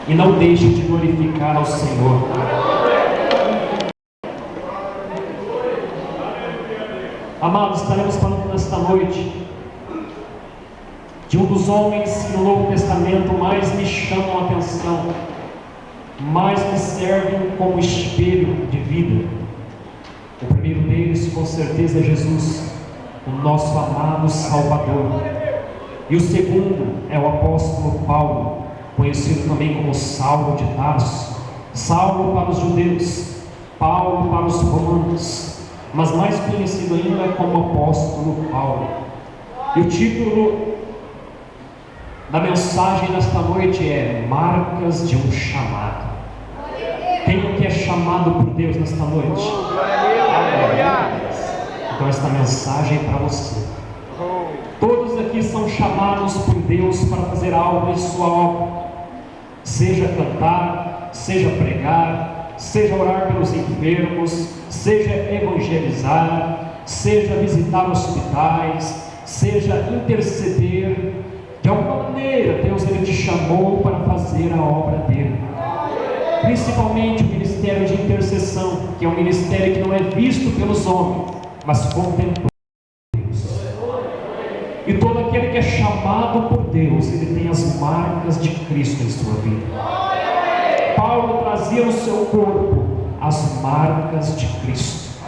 e não deixe de glorificar ao Senhor. Amados, estaremos falando nesta noite de um dos homens que no Novo Testamento mais me chamam a atenção, mais me servem como espelho de vida. O primeiro deles, com certeza, é Jesus, o nosso amado Salvador. E o segundo é o apóstolo Paulo, conhecido também como Saulo de Tarso. Saulo para os judeus, Paulo para os romanos, mas mais conhecido ainda como apóstolo Paulo. E o título da mensagem nesta noite é Marcas de um Chamado. Quem que é chamado por Deus nesta noite? Então esta mensagem é para você. Todos aqui são chamados por Deus para fazer algo em sua obra, seja cantar, seja pregar, seja orar pelos enfermos, seja evangelizar, seja visitar hospitais, seja interceder. De alguma maneira Deus ele te chamou para fazer a obra dele, principalmente o ministério de intercessão, que é um ministério que não é visto pelos homens, mas contemplado por Deus. E todo aquele que é chamado por Deus, ele tem as marcas de Cristo em sua vida. Paulo trazia no seu corpo as marcas de Cristo.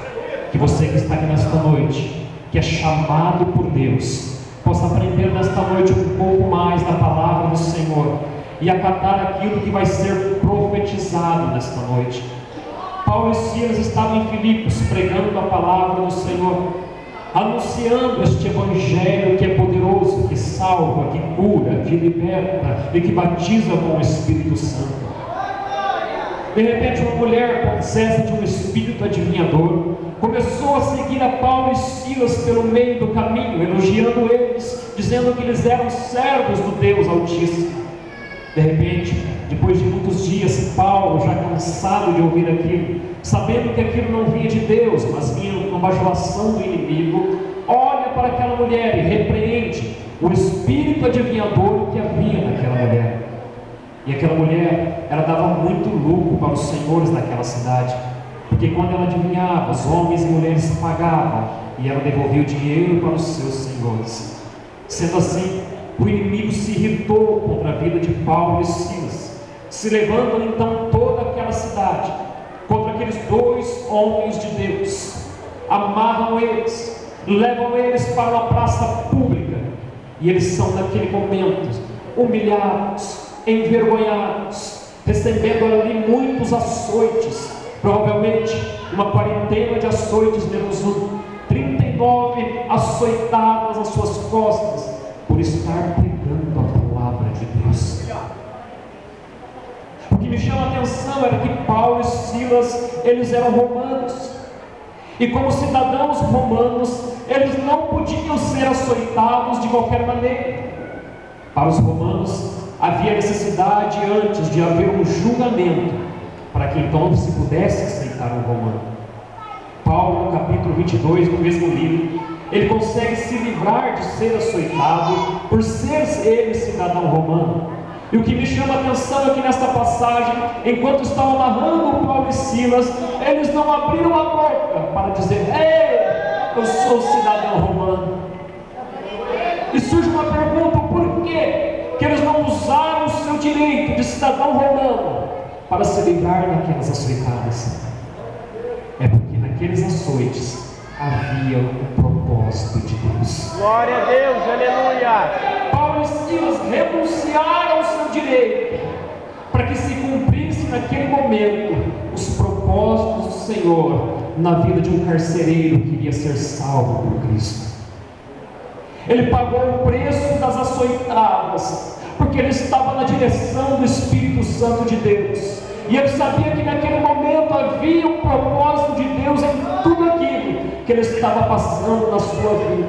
Que você que está aqui nesta noite, que é chamado por Deus, possa aprender nesta noite um pouco mais da palavra do Senhor e acatar aquilo que vai ser profetizado nesta noite. Paulo e Silas estavam em Filipos pregando a palavra do Senhor, anunciando este evangelho que é poderoso, que salva, que cura, que liberta e que batiza com o Espírito Santo. De repente uma mulher possessa de um espírito adivinhador começou a seguir a Paulo e Silas pelo meio do caminho, elogiando eles, dizendo que eles eram servos do Deus Altíssimo. De repente, depois de muitos dias, Paulo, já cansado de ouvir aquilo, sabendo que aquilo não vinha de Deus, mas vinha uma bajulação do inimigo, olha para aquela mulher e repreende o espírito adivinhador que havia naquela mulher. E aquela mulher, ela dava muito lucro para os senhores daquela cidade, porque quando ela adivinhava, os homens e mulheres pagavam e ela devolvia o dinheiro para os seus senhores. Sendo assim, o inimigo se irritou contra a vida de Paulo e Silas, se levantam então toda aquela cidade contra aqueles dois homens de Deus, amarram eles, levam eles para uma praça pública, e eles são naquele momento humilhados, envergonhados, recebendo ali muitos açoites, provavelmente uma quarentena de açoites menos um, 39 açoitadas às suas costas, por estar pregando a palavra de Deus. O que me chama a atenção era que Paulo e Silas, eles eram romanos, e como cidadãos romanos, eles não podiam ser açoitados de qualquer maneira. Para os romanos, havia necessidade antes de haver um julgamento, para que então se pudesse aceitar um romano. Paulo, no capítulo 22 do mesmo livro, ele consegue se livrar de ser açoitado por ser ele cidadão romano. E o que me chama a atenção é que nesta passagem, enquanto estavam narrando Paulo e Silas, eles não abriram a boca para dizer: ei, eu sou cidadão romano. E surge uma pergunta: por quê que eles não usaram o seu direito de cidadão romano para se livrar daquelas açoitadas? É porque naqueles açoites havia um propósito de Deus. Glória a Deus, aleluia. Paulo e Silas renunciaram ao seu direito para que se cumprisse naquele momento os propósitos do Senhor na vida de um carcereiro que iria ser salvo por Cristo. Ele pagou o preço das açoitadas porque ele estava na direção do Espírito Santo de Deus, e ele sabia que naquele momento havia um propósito de Deus em tudo aquilo que ele estava passando na sua vida.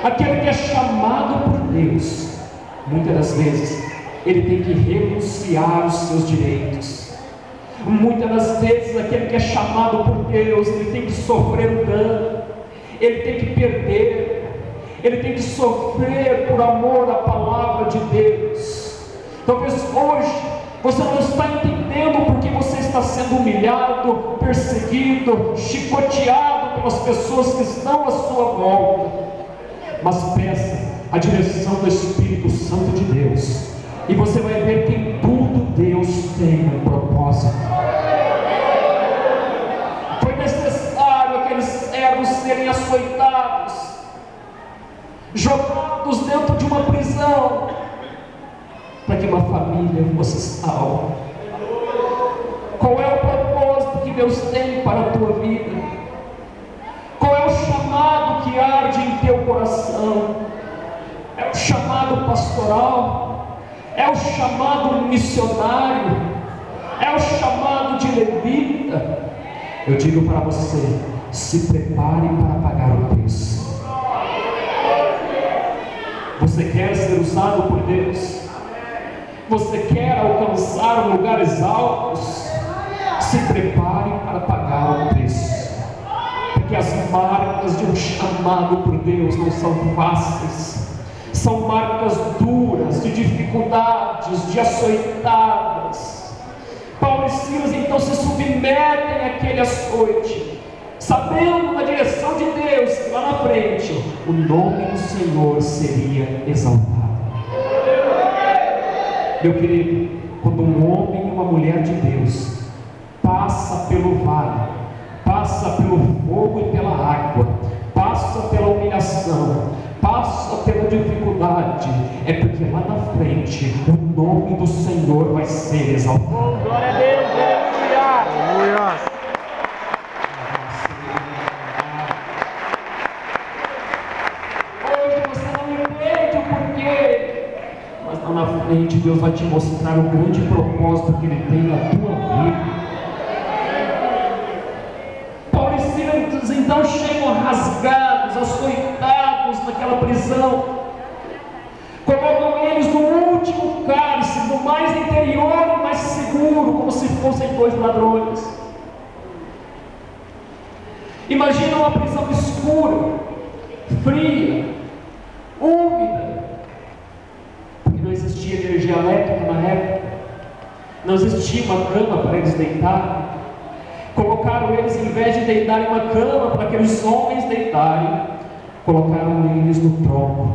Aquele que é chamado por Deus, muitas das vezes ele tem que renunciar aos seus direitos. Muitas das vezes aquele que é chamado por Deus, ele tem que sofrer um dano, ele tem que perder, ele tem que sofrer por amor à palavra de Deus. Talvez hoje Você não está entendendo porque você está sendo humilhado, perseguido, chicoteado pelas pessoas que estão à sua volta. Mas peça a direção do Espírito Santo de Deus, e você vai ver que em tudo Deus tem um propósito. Foi necessário aqueles servos serem açoitados, jogados dentro de uma prisão, para que uma família fosse salva. Qual é o propósito que Deus tem para a tua vida? Qual é o chamado que arde em teu coração? É o chamado pastoral? É o chamado missionário? É o chamado de levita? Eu digo para você: se prepare para pagar o preço. Você quer ser usado por Deus? Você quer alcançar lugares altos? Se prepare para pagar o preço, porque as marcas de um chamado por Deus não são fáceis, são marcas duras, de dificuldades, de açoitadas. Paulo e Silas então se submetem àquele açoite, sabendo da direção de Deus que lá na frente o nome do Senhor seria exaltado. Meu querido, quando um homem e uma mulher de Deus passa pelo vale, passa pelo fogo e pela água, passa pela humilhação, passa pela dificuldade, é porque lá na frente o nome do Senhor vai ser exaltado. Glória a Deus, aleluia. Hoje você não entende o porquê, mas lá na frente Deus vai te mostrar o grande propósito que Ele tem na tua vida. Paulo e Silas então chegam rasgados, açoitados naquela prisão, colocam eles no último cárcere, no mais interior e mais seguro, como se fossem dois ladrões. Imagina uma prisão escura, fria, úmida, porque não existia energia elétrica na época, não existia uma cama para eles deitarem. Colocaram eles, em vez de deitarem uma cama para aqueles homens deitarem, colocaram eles no tronco,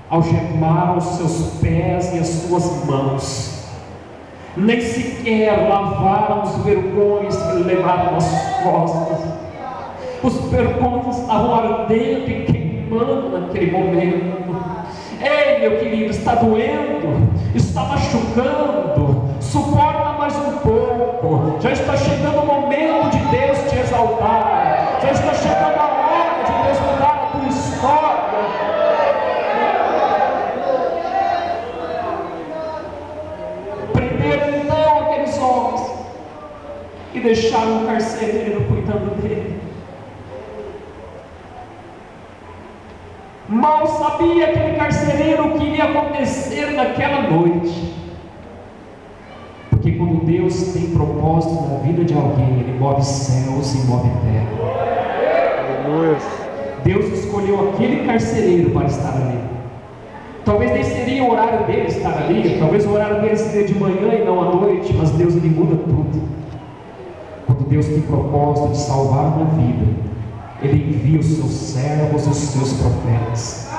algemaram os seus pés e as suas mãos, nem sequer lavaram os vergões que levaram nas costas. Os vergões estavam ardendo e queimando naquele momento. Ei, meu querido, está doendo, está machucando, suporta mais um pouco. Já está chegando o momento de Deus te exaltar, já está chegando a hora de Deus mudar a tua história. Prenderam então aqueles homens e deixaram o carcereiro cuidando dele. Mal sabia aquele carcereiro o que iria acontecer naquela noite, porque quando Deus tem propósito na vida de alguém, Ele move céus e move terra. Deus escolheu aquele carcereiro para estar ali. Talvez nem seria o horário dele estar ali, talvez o horário dele seria de manhã e não à noite, mas Deus ele muda tudo. Quando Deus tem propósito de salvar uma vida, Ele envia os seus servos e os seus profetas.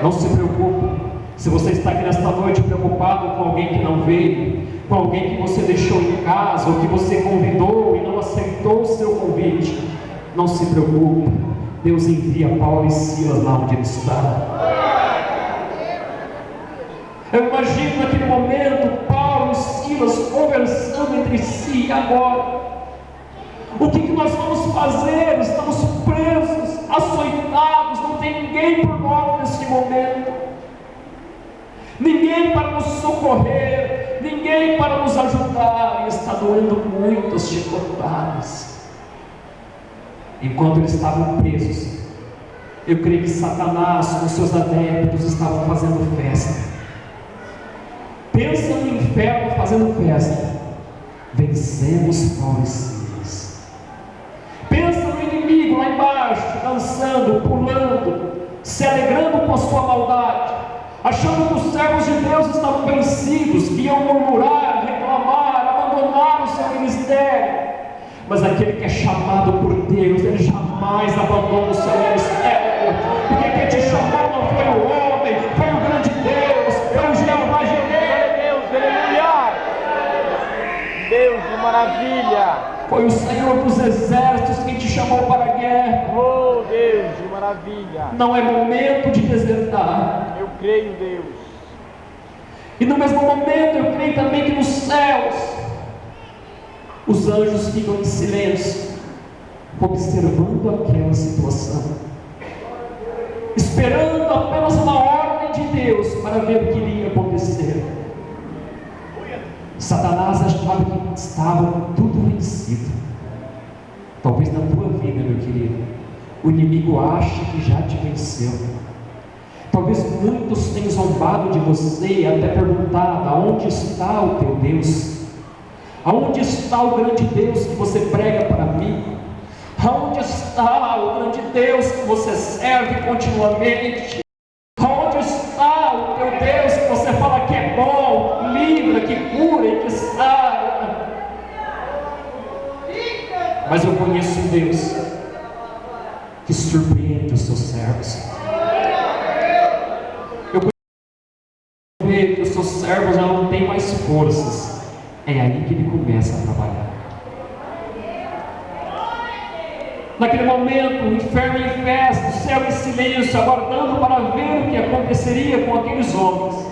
Não se preocupe, se você está aqui nesta noite preocupado com alguém que não veio, com alguém que você deixou em casa, ou que você convidou e não aceitou o seu convite, não se preocupe, Deus envia Paulo e Silas lá onde ele está. Eu imagino naquele momento Paulo e Silas conversando entre si. Agora, o que nós vamos fazer? Estamos presos, açoitados, não tem ninguém por nós neste momento, ninguém para nos socorrer, ninguém para nos ajudar, e está doendo muito as chicotadas. Enquanto eles estavam presos, eu creio que Satanás com seus adeptos estavam fazendo festa. Pensa no inferno fazendo festa. Vencemos Paulo e Silas. Pensa no inimigo lá embaixo, dançando, pulando, se alegrando com a sua maldade, achando que os servos de Deus estavam vencidos, que iam murmurar, reclamar miséria. Mas aquele que é chamado por Deus, ele jamais abandona o seu ministério, porque quem te chamou não foi o homem, foi o grande Deus, foi o Jeová Jireh. Deus, aleluia! Deus de maravilha! Foi o Senhor dos exércitos quem te chamou para a guerra. Oh, Deus de maravilha! Não é momento de desertar. Eu creio, Deus. E no mesmo momento eu creio também que nos céus os anjos ficam em silêncio, observando aquela situação, esperando apenas uma ordem de Deus para ver o que iria acontecer. Satanás achava que estava tudo vencido. Talvez na tua vida, meu querido, o inimigo acha que já te venceu. Talvez muitos tenham zombado de você e até perguntado: aonde está o teu Deus? Aonde está o grande Deus que você prega para mim? Aonde está o grande Deus que você serve continuamente? Aonde está o teu Deus que você fala que é bom, livra, que cura e que sara? Mas eu conheço um Deus que surpreende os seus servos. Eu conheço que os seus servos já não têm mais forças. É aí que ele começa a trabalhar. Naquele momento, o inferno em festa, o céu em silêncio, aguardando para ver o que aconteceria com aqueles homens.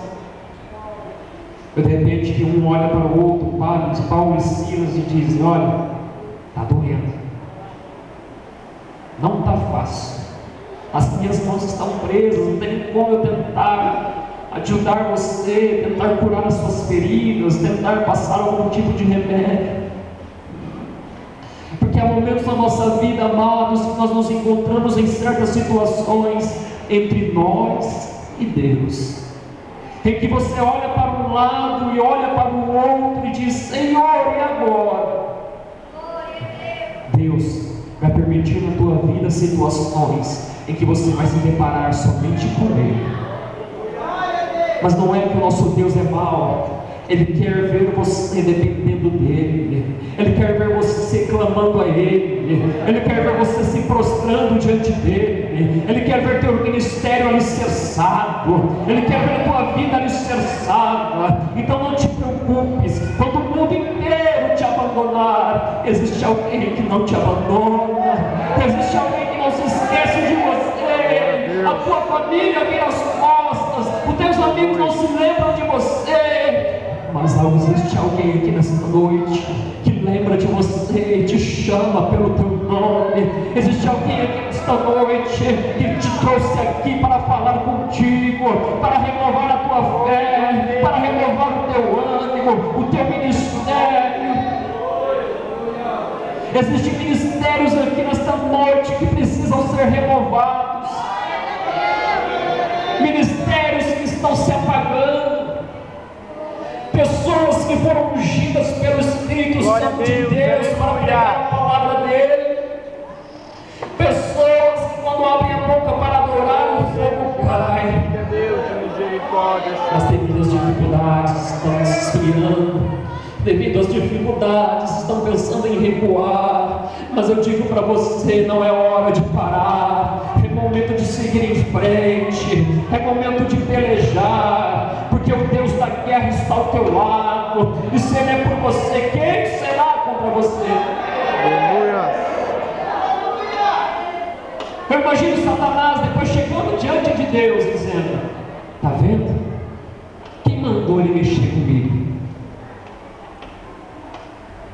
De repente, que um olha para o outro, Paulo e Silas, e diz: olha, está doendo, não está fácil, as minhas mãos estão presas, não tem como eu tentar ajudar você, tentar curar as suas feridas, tentar passar algum tipo de remédio. Porque há momentos na nossa vida, amados, que nós nos encontramos em certas situações entre nós e Deus, em que você olha para um lado e olha para o outro e diz: Senhor, e agora? Deus vai permitir na tua vida situações em que você vai se deparar somente com Ele. Mas não é que o nosso Deus é mau. Ele quer ver você dependendo dEle. Ele quer ver você clamando a Ele. Ele quer ver você se prostrando diante dEle. Ele quer ver teu ministério alicerçado. Ele quer ver a tua vida alicerçada. Então não te preocupes. Quando o mundo inteiro te abandonar, existe alguém que não te abandona. Existe alguém que não se esquece de você. A tua família vira as costas. Os teus amigos não se lembram de você. Mas existe alguém aqui nesta noite que lembra de você e te chama pelo teu nome. Existe alguém aqui nesta noite que te trouxe aqui para falar contigo, para renovar a tua fé, para renovar o teu ânimo, o teu ministério. Existem ministérios aqui nesta noite que precisam ser renovados, ministérios que estão se apagando, pessoas que foram ungidas pelo Espírito Santo de Deus para pregar a palavra dele, pessoas que quando abrem a boca para adorar, o fogo cai. As devidas dificuldades estão se esfriando, devido às dificuldades estão pensando em recuar, mas eu digo para você: não é hora de parar, é momento de seguir em frente, é momento de pelejar, porque o Deus da guerra está ao teu lado, e se Ele é por você, quem será contra você? Aleluia! Eu imagino Satanás depois chegando diante de Deus dizendo: está vendo? Quem mandou ele mexer comigo?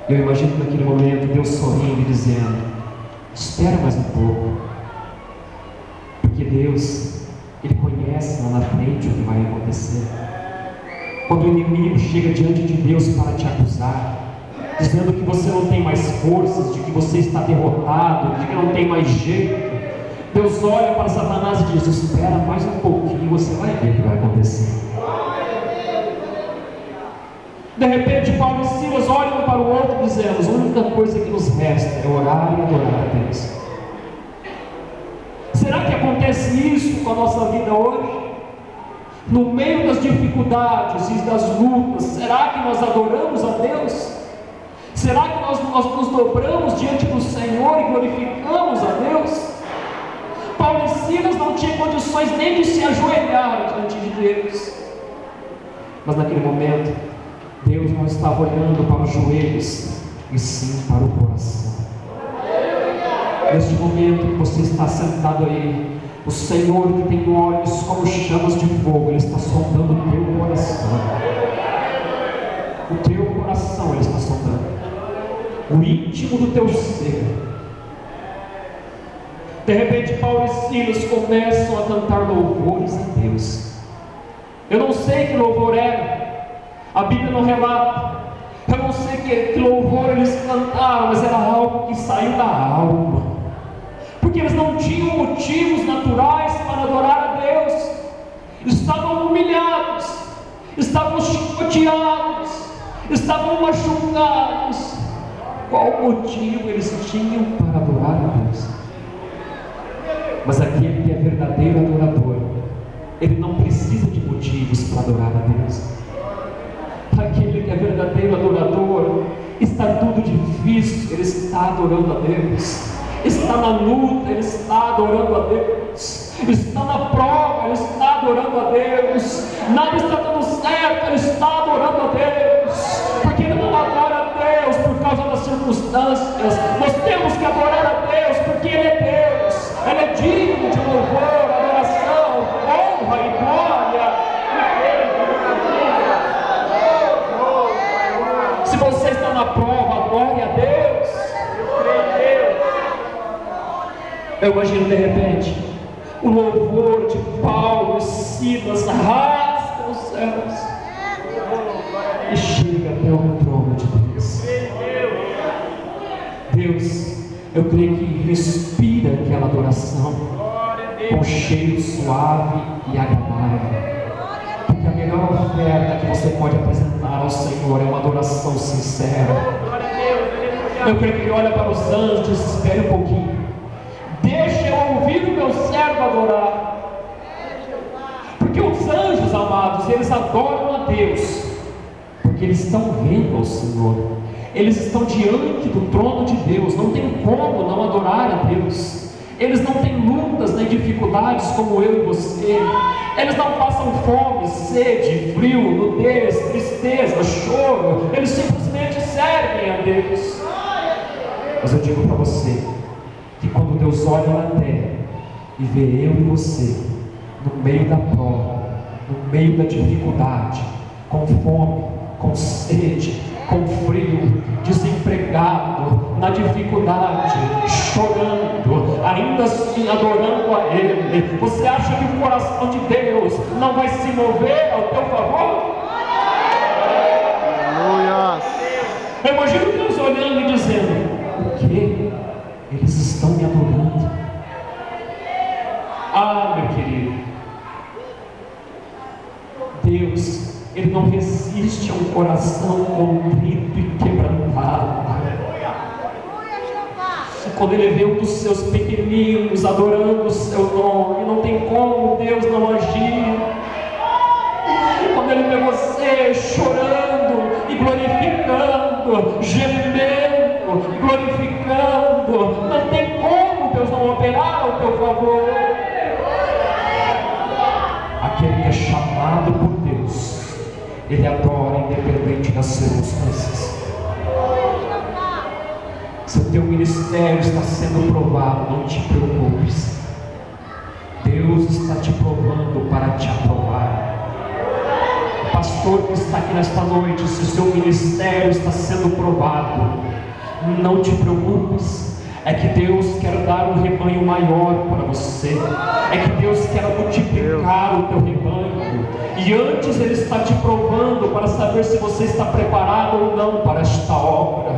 Eu imagino naquele momento Deus sorrindo e dizendo: espera mais um pouco, porque Deus, Ele conhece lá na frente o que vai acontecer. Quando o inimigo chega diante de Deus para te acusar, dizendo que você não tem mais forças, de que você está derrotado, de que não tem mais jeito, Deus olha para Satanás e diz: espera mais um pouquinho e você vai ver o que vai acontecer. De repente, Paulo e Silas olham um para o outro e dizendo: a única coisa que nos resta é orar e adorar a Deus. Será que acontece isso com a nossa vida hoje? No meio das dificuldades e das lutas, será que nós adoramos a Deus? Será que nós nos dobramos diante do Senhor e glorificamos a Deus? Paulo e Silas não tinham condições nem de se ajoelhar diante de Deus, mas naquele momento Deus não estava olhando para os joelhos, e sim para o coração. Neste momento que você está sentado aí, o Senhor, que tem olhos como chamas de fogo, Ele está sondando o teu coração. O teu coração Ele está sondando, o íntimo do teu ser. De repente Paulo e Silas começam a cantar louvores a Deus. Eu não sei que louvor era, a Bíblia não relata. Eu não sei que louvor eles cantaram, mas era algo que saiu da alma, porque eles não tinham motivos naturais para adorar a Deus. Estavam humilhados, estavam chicoteados, estavam machucados. Qual motivo eles tinham para adorar a Deus? Mas aquele que é verdadeiro adorador, ele não precisa de motivos para adorar a Deus. Aquele que é verdadeiro adorador, está tudo difícil, ele está adorando a Deus. Está na luta, ele está adorando a Deus. Está na prova, ele está adorando a Deus. Nada está dando certo, ele está adorando a Deus. Porque ele não adora a Deus por causa das circunstâncias. Nós temos que adorar a Deus porque Ele é Deus. Ele é digno de louvor, adoração, honra e glória. Se você está na prova, adore a Deus. Eu imagino de repente o louvor de Paulo e Silas rasga os céus e chega até o trono de Deus. Deus, eu creio que respira aquela adoração com cheiro suave e agradável, porque a melhor oferta que você pode apresentar ao Senhor é uma adoração sincera. Eu creio que Ele olha para os anjos e diz: espere um pouquinho, deixa eu ouvir o meu servo adorar. Porque os anjos, amados, eles adoram a Deus porque eles estão vendo ao Senhor. Eles estão diante do trono de Deus. Não tem como não adorar a Deus. Eles não têm lutas nem dificuldades como eu e você. Eles não passam fome, sede, frio, nudez, tristeza, choro. Eles simplesmente servem a Deus. Mas eu digo para você que quando Deus olha na terra e vê eu e você no meio da prova, no meio da dificuldade, com fome, com sede, com frio, desempregado, na dificuldade, chorando, ainda assim adorando a Ele, você acha que o coração de Deus não vai se mover ao teu favor? Aleluia! Eu imagino Deus olhando e dizendo: o que? Eles estão me adorando. Ah, meu querido, Deus, Ele não resiste a um coração contrito e quebrantado. Quando Ele vê um dos seus pequeninos adorando o seu nome, não tem como Deus não agir. Quando Ele vê você chorando e glorificando, gemendo e glorificando, não tem como Deus não operar ao teu favor. Aquele que é chamado por Deus, ele adora independente das circunstâncias. Se o teu ministério está sendo provado, não te preocupes. Deus está te provando para te aprovar. O pastor que está aqui nesta noite, se o seu ministério está sendo provado, não te preocupes. É que Deus quer dar um rebanho maior para você. É que Deus quer multiplicar o teu rebanho. E antes Ele está te provando para saber se você está preparado ou não para esta obra.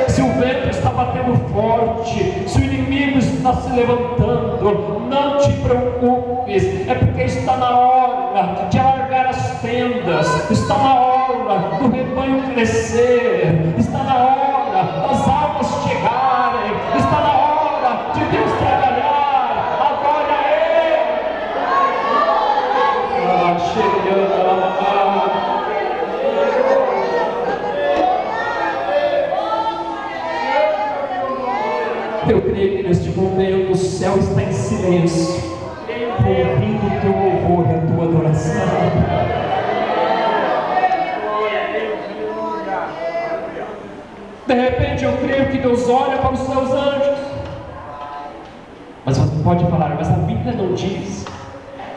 Se o vento está batendo forte, se o inimigo está se levantando, não te preocupes. É porque está na hora de alargar as tendas. Está na hora do rebanho crescer. Está na hora das almas chegarem. Está na hora de Deus trabalhar. Adore a Ele. silêncio, ouvindo o teu louvor e a tua adoração. De repente eu creio que Deus olha para os seus anjos. Mas você pode falar, mas a Bíblia não diz.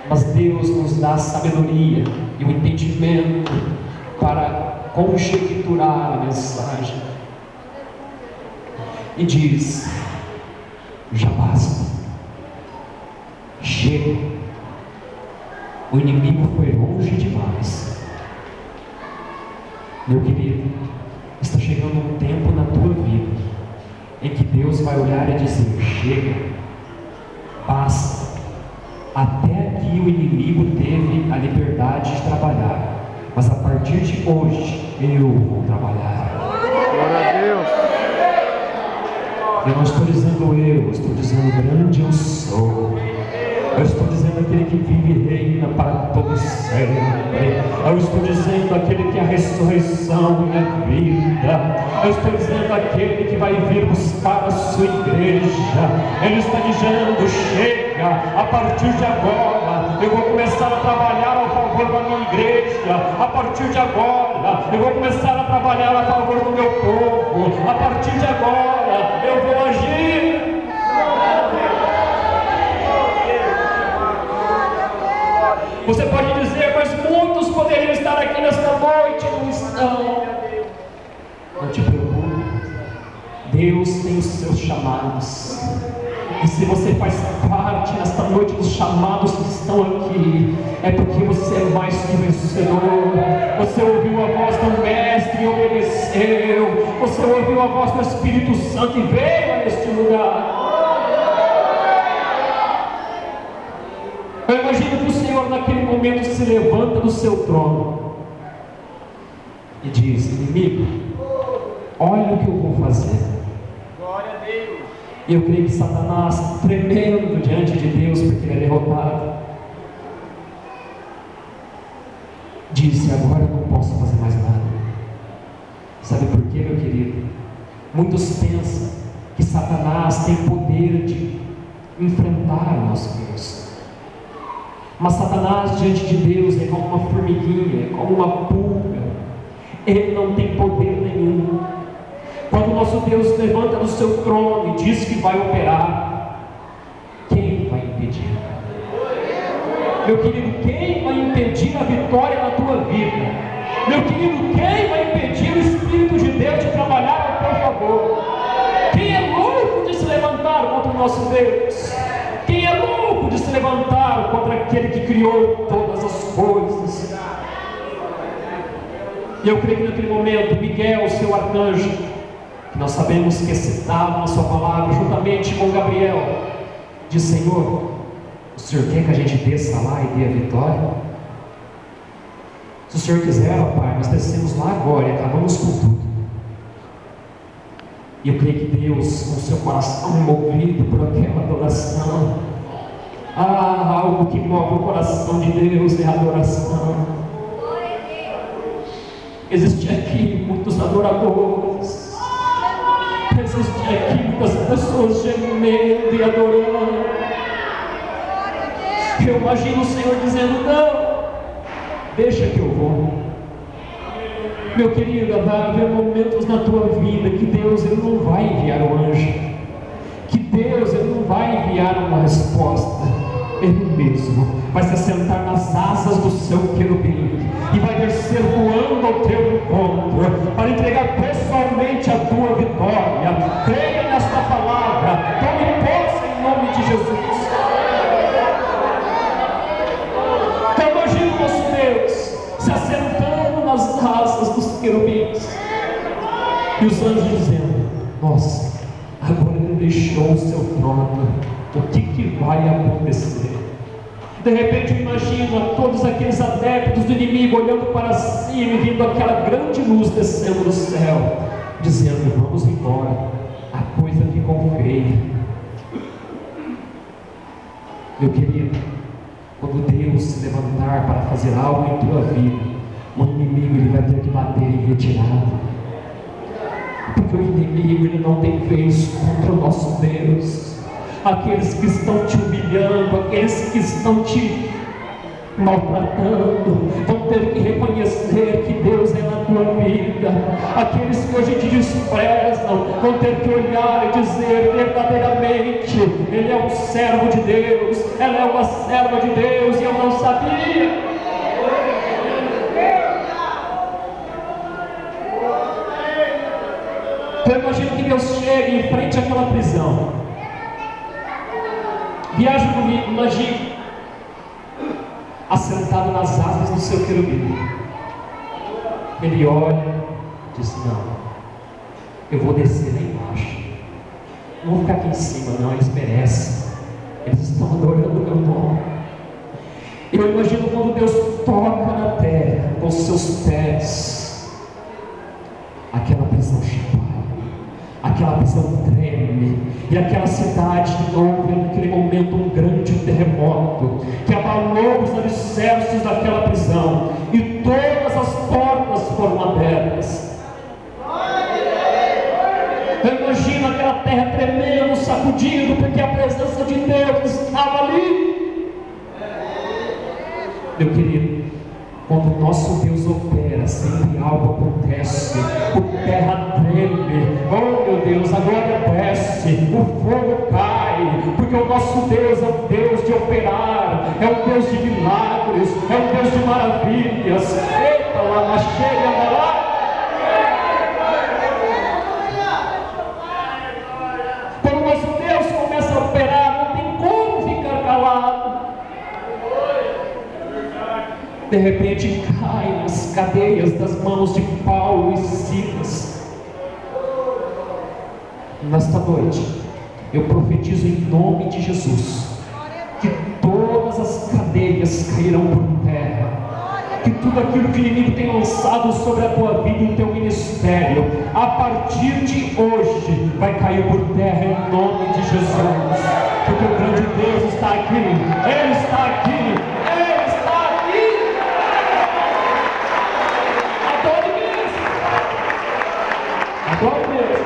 Mas Deus nos dá a sabedoria e o entendimento para conjecturar a mensagem. E diz: já basta, chega, o inimigo foi longe demais. Meu querido, está chegando um tempo na tua vida em que Deus vai olhar e dizer: chega, basta. Até aqui o inimigo teve a liberdade de trabalhar, mas a partir de hoje eu vou trabalhar. Glória a Deus. Eu não estou dizendo eu estou dizendo grande eu sou. Eu estou dizendo aquele que vive e reina para todo sempre. Eu estou dizendo aquele que é a ressurreição e a vida. Eu estou dizendo aquele que vai vir buscar a sua igreja. Ele está dizendo: chega, a partir de agora eu vou começar a trabalhar a favor da minha igreja. A partir de agora eu vou começar a trabalhar a favor do meu povo. A partir de agora eu vou agir. Você pode dizer, mas muitos poderiam estar aqui nesta noite, não estão. Não te preocupe, Deus tem os seus chamados. E se você faz parte nesta noite dos chamados que estão aqui, é porque você é mais que vencedor. Você ouviu a voz do Mestre e obedeceu. Você ouviu a voz do Espírito Santo e veio a este lugar. Eu imagino que o Senhor naquele momento se levanta do seu trono e diz: inimigo, olha o que eu vou fazer. Glória a Deus. E eu creio que Satanás, tremendo diante de Deus porque ele é derrotado, disse: agora eu não posso fazer mais nada. Sabe por quê, meu querido? Muitos pensam que Satanás tem poder de enfrentar o nosso Deus. Mas Satanás diante de Deus é como uma formiguinha, é como uma pulga. Ele não tem poder nenhum. Quando o nosso Deus se levanta do seu trono e diz que vai operar, quem vai impedir? Meu querido, quem vai impedir a vitória na tua vida? Meu querido, quem vai impedir o Espírito de Deus de trabalhar ao teu favor? Quem é louco de se levantar contra o nosso Deus? Quem é louco de se levantar contra aquele que criou todas as coisas? E eu creio que naquele momento, Miguel, seu arcanjo, que nós sabemos que é citado na sua palavra, juntamente com Gabriel, diz: Senhor, o Senhor quer que a gente desça lá e dê a vitória? Se o Senhor quiser, ó Pai, nós descemos lá agora e acabamos com tudo. E eu creio que Deus, com seu coração movido por aquela adoração, algo que move o coração de Deus é a adoração. Existem aqui muitos adoradores, existem aqui muitas pessoas gemendo e adorando. Eu imagino o Senhor dizendo: não, deixa que eu vou. Meu querido, vai haver momentos na tua vida que Deus ele não vai enviar um anjo, que Deus ele não vai enviar uma resposta. Ele mesmo vai se assentar nas asas do seu querubim e vai descer voando ao teu encontro para entregar pessoalmente a tua vitória. Creia nesta palavra, tome posse em nome de Jesus. Eu imagino o nosso Deus se assentando nas asas dos querubins e os anjos dizendo: nossa, agora ele deixou o seu trono, o que vai acontecer? De repente eu imagino a todos aqueles adeptos do inimigo olhando para cima e vendo aquela grande luz descendo do céu, dizendo: vamos embora, a coisa ficou feia. Meu querido, quando Deus se levantar para fazer algo em tua vida, o inimigo ele vai ter que bater em retirada, porque o inimigo ele não tem vez contra o nosso Deus. aqueles que estão te humilhando, aqueles que estão te maltratando, vão ter que reconhecer que Deus é na tua vida. Aqueles que hoje te desprezam vão ter que olhar e dizer verdadeiramente: ele é um servo de Deus, ela é uma serva de Deus, e eu não sabia. Eu imagino que Deus chegue em frente àquela prisão. Viaja comigo, imagine assentado nas asas do seu querubim. Ele olha e diz: não, eu vou descer lá embaixo, não vou ficar aqui em cima não, eles merecem, eles estão adorando o meu nome. Eu imagino quando Deus toca na terra com os seus pés, aquela prisão chapada, aquela prisão treme, e aquela cidade houve naquele momento um grande terremoto que abalou os alicerces daquela prisão, e todas as portas foram abertas. Eu imagino aquela terra tremendo, sacudindo, porque a presença de Deus estava ali. Meu querido, quando o nosso Deus opera, sempre algo acontece, o terra treme, oh meu Deus, a glória desce, o fogo cai, porque o nosso Deus é um Deus de operar, é um Deus de milagres, é um Deus de maravilhas. Eita, lá, chega, lá. Quando o nosso Deus começa a operar, não tem como ficar calado. De repente caem as cadeias das mãos de Paulo e Silas. Nesta noite, eu profetizo em nome de Jesus que todas as cadeias cairão por terra, que tudo aquilo que o inimigo tem lançado sobre a tua vida e o teu ministério, a partir de hoje, vai cair por terra em nome de Jesus, porque o grande Deus está aqui, Ele está aqui. Glória a Deus.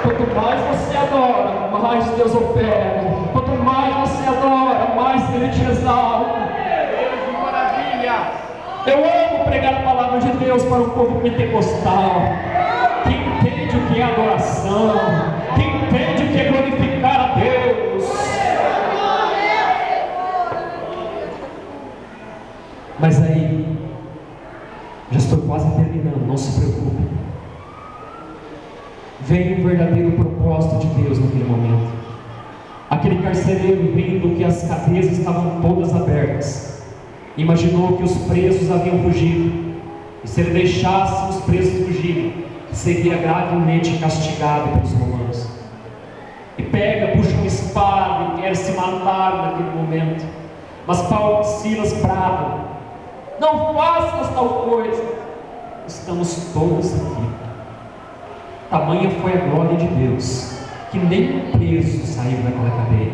Quanto mais você adora, mais Deus opera. Quanto mais você adora, mais Ele te exalta. Que maravilha! Eu amo pregar a palavra de Deus para o povo pentecostal, que entende o que é adoração, que entende o que é glorificar a Deus. Mas aí, já estou quase terminando, não se preocupe. Veio o verdadeiro propósito de Deus naquele momento. Aquele carcereiro, vendo que as cadeias estavam todas abertas, imaginou que os presos haviam fugido, e se ele deixasse os presos fugirem, seria gravemente castigado pelos romanos. E pega, puxa uma espada e quer se matar naquele momento. Mas Paulo e Silas bradam: não faças tal coisa, estamos todos aqui. Tamanha foi a glória de Deus, que nem um preso saiu daquela cadeia,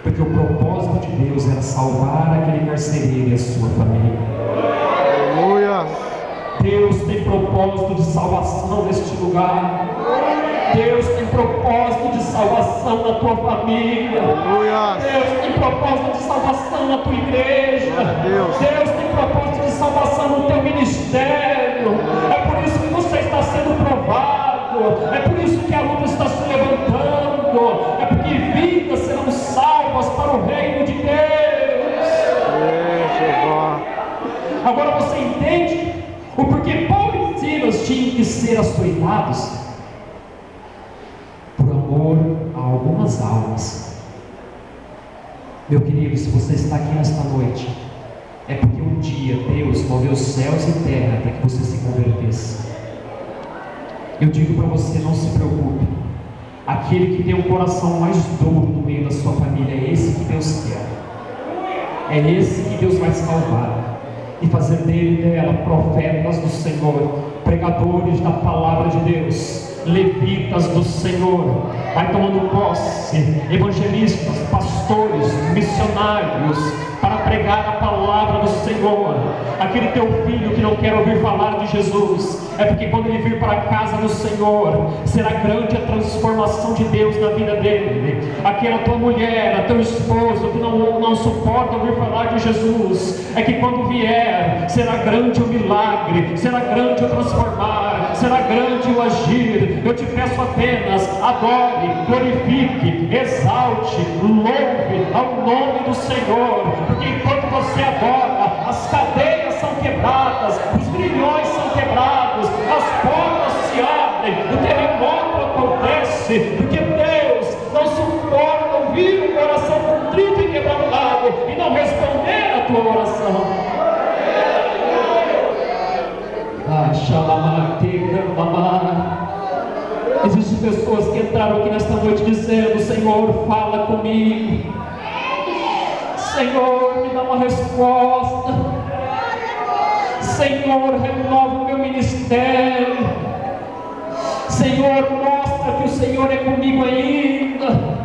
porque o propósito de Deus era salvar aquele carcereiro e a sua família. Aleluia! Deus tem propósito de salvação neste lugar. Deus tem propósito de salvação na tua família. Aleluia! Deus tem propósito de salvação na tua igreja. Deus tem propósito de salvação no teu ministério. É por isso que você está sendo provado. É por isso que a luta está se levantando. É porque vidas serão salvas para o reino de Deus. Agora você entende o porquê Paulo e Silas tinham que ser açoitados? Por amor a algumas almas. Meu querido, se você está aqui nesta noite, é porque um dia Deus moveu céus e terra para que você se convertesse. Eu digo para você, não se preocupe. Aquele que tem o coração mais duro no meio da sua família, é esse que Deus quer. É esse que Deus vai salvar e fazer dele e dela profetas do Senhor, pregadores da palavra de Deus, levitas do Senhor. Vai tomando posse, evangelistas, pastores, missionários, para pregar a palavra do Senhor. Aquele teu filho que não quer ouvir falar de Jesus, é porque quando ele vir para a casa do Senhor, será grande a transformação de Deus na vida dele. Aquela tua mulher, teu esposo que não suporta ouvir falar de Jesus, é que quando vier, será grande o milagre, será grande o transformar, será grande o agir. Eu te peço apenas, adore, glorifique, exalte, louve ao nome do Senhor, porque enquanto você adora, as cadeias são quebradas, os grilhões são quebrados, as portas se abrem, o terremoto acontece, porque Deus não suporta ouvir um coração contrito e quebrantado e não responder a tua oração. Existem pessoas que entraram aqui nesta noite dizendo: Senhor, fala comigo, Senhor, me dá uma resposta, Senhor, renova o meu ministério, Senhor, mostra que o Senhor é comigo ainda.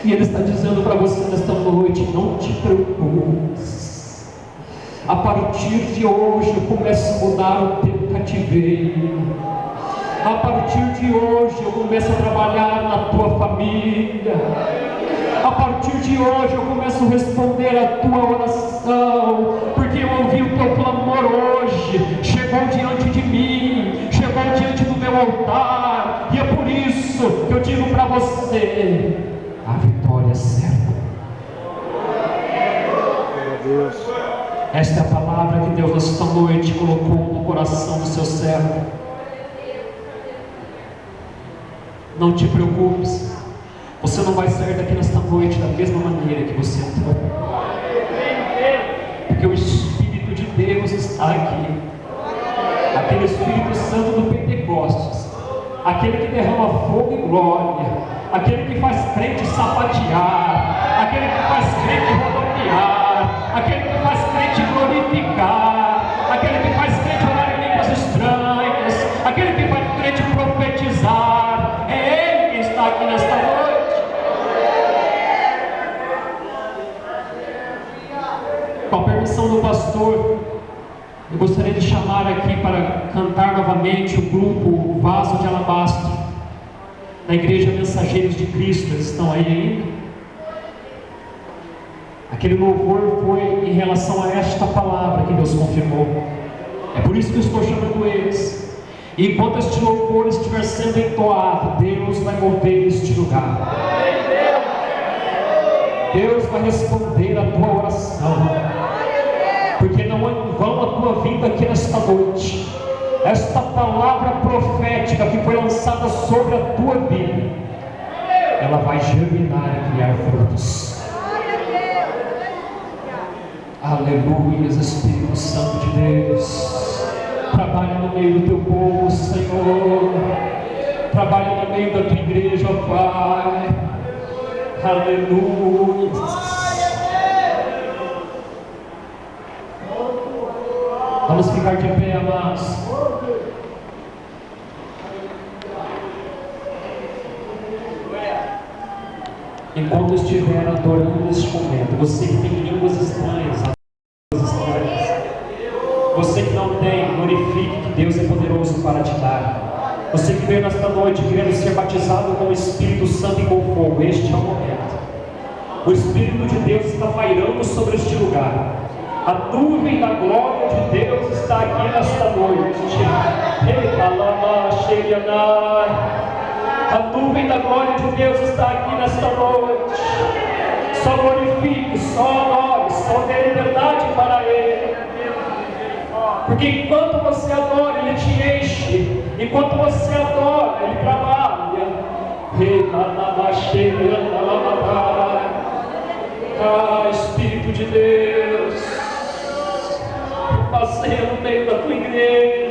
E Ele está dizendo para você nesta noite: não te preocupes. A partir de hoje eu começo a mudar o teu cativeiro. A partir de hoje eu começo a trabalhar na tua família. A partir de hoje eu começo a responder a tua oração, porque eu ouvi o teu clamor hoje, chegou diante de mim, chegou diante do meu altar, e é por isso que eu digo para você: a vitória é certa. Meu Deus. Esta é a palavra que Deus nesta noite colocou no coração do seu servo. Não te preocupes, você não vai sair daqui nesta noite da mesma maneira que você entrou, porque o Espírito de Deus está aqui, aquele Espírito Santo do Pentecostes, aquele que derrama fogo e glória, aquele que faz crente sapatear, aquele que faz crente rodopiar, aquele que faz crente glorificar, aquele que faz crente orar em línguas estranhas, aquele que faz crente profetizar. É Ele que está aqui nesta noite. Com a permissão do pastor, eu gostaria de chamar aqui para cantar novamente o grupo Vaso de Alabastro, da Igreja Mensageiros de Cristo. Eles estão aí ainda? Aquele louvor foi em relação a esta palavra que Deus confirmou. É por isso que eu estou chamando eles. E enquanto este louvor estiver sendo entoado, Deus vai mover este lugar. Deus vai responder a tua oração, porque não é em vão a tua vinda aqui nesta noite. Esta palavra profética que foi lançada sobre a tua vida, ela vai germinar e criar frutos. Aleluia, Espírito Santo de Deus, trabalha no meio do teu povo, Senhor, trabalha no meio da tua igreja, Pai. Aleluia. Vamos ficar de pé, amados. Enquanto estiver adorando neste momento, você que tem línguas estranhas, você que não tem, glorifique que Deus é poderoso para te dar. Você que veio nesta noite querendo ser batizado com o Espírito Santo e com fogo, este é o momento. O Espírito de Deus está pairando sobre este lugar. A nuvem da glória de Deus está aqui nesta noite. A nuvem da glória de Deus está aqui nesta noite. Só glorifique, só adore, só dê liberdade para Ele. Porque enquanto você adora, Ele te enche. Enquanto você adora, Ele trabalha. Ah, Espírito de Deus, passeia no meio da tua igreja.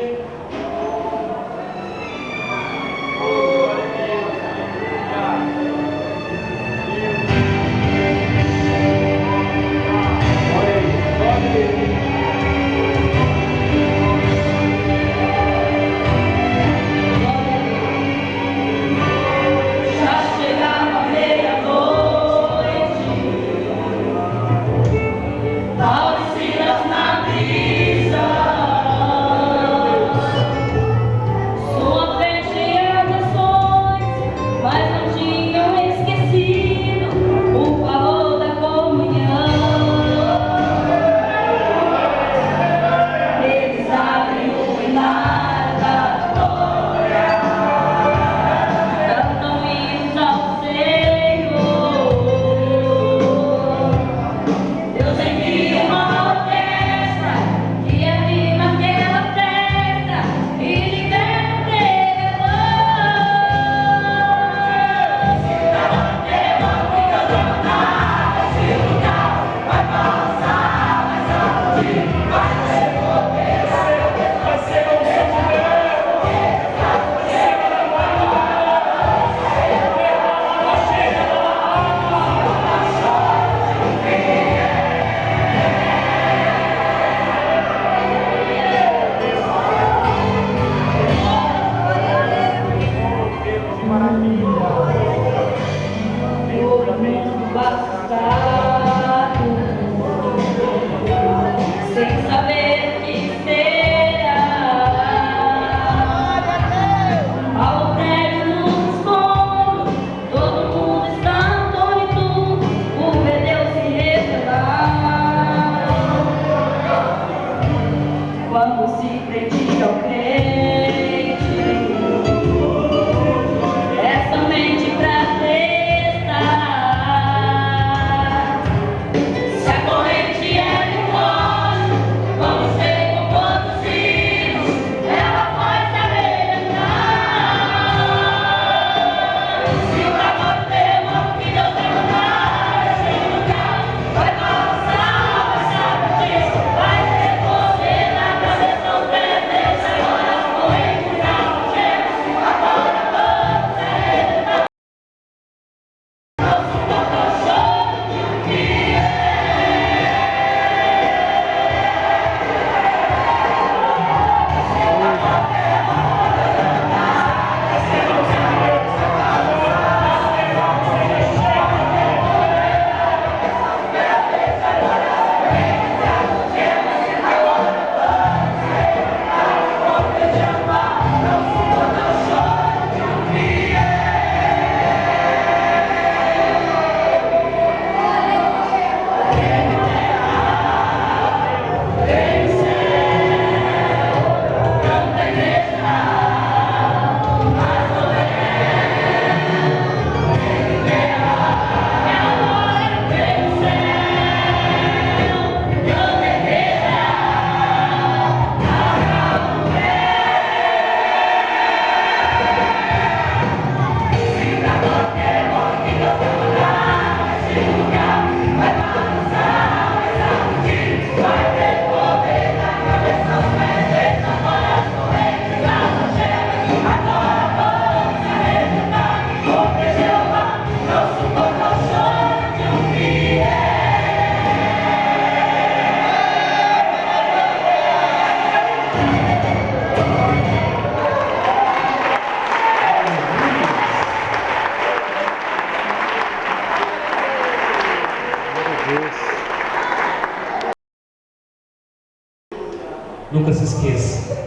Nunca se esqueça,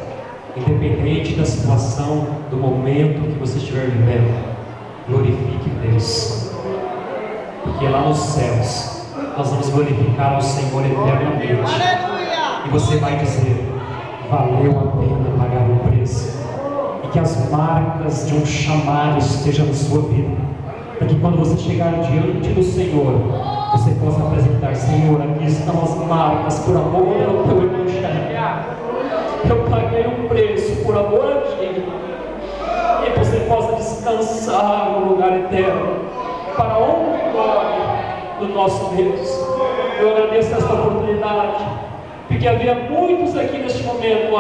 independente da situação, do momento que você estiver vivendo, glorifique Deus, porque lá nos céus nós vamos glorificar o Senhor eternamente. E você vai dizer: valeu a pena pagar o preço. E que as marcas de um chamado estejam na sua vida, para que quando você chegar diante do Senhor, você possa apresentar: Senhor, aqui estão as marcas por amor ao teu evangelho. Eu paguei um preço por amor a ti, e você possa descansar no lugar eterno, para a honra e glória do nosso Deus. Eu agradeço esta oportunidade, porque havia muitos aqui neste momento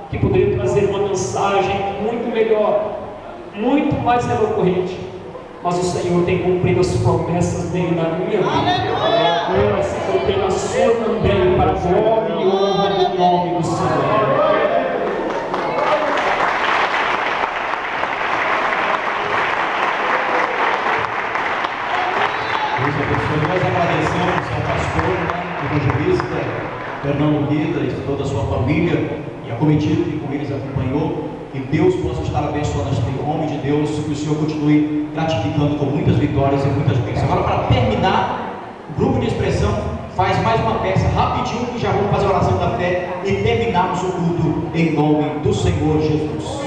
que poderiam trazer uma mensagem muito melhor, muito mais eloquente, mas o Senhor tem cumprido as promessas dele na minha vida. Aleluia! Assim eu tenho a sua também, para a glória e honra do nome do Senhor. Nós agradecemos ao pastor, evangelista Fernando Guida e toda a sua família e a comitiva que com eles acompanhou. Que Deus possa estar abençoando este homem de Deus, que o Senhor continue gratificando com muitas vitórias e muitas bênçãos. Agora, para terminar, o grupo de expressão faz mais uma peça rapidinho, que já vamos fazer a oração da fé e terminarmos o culto em nome do Senhor Jesus.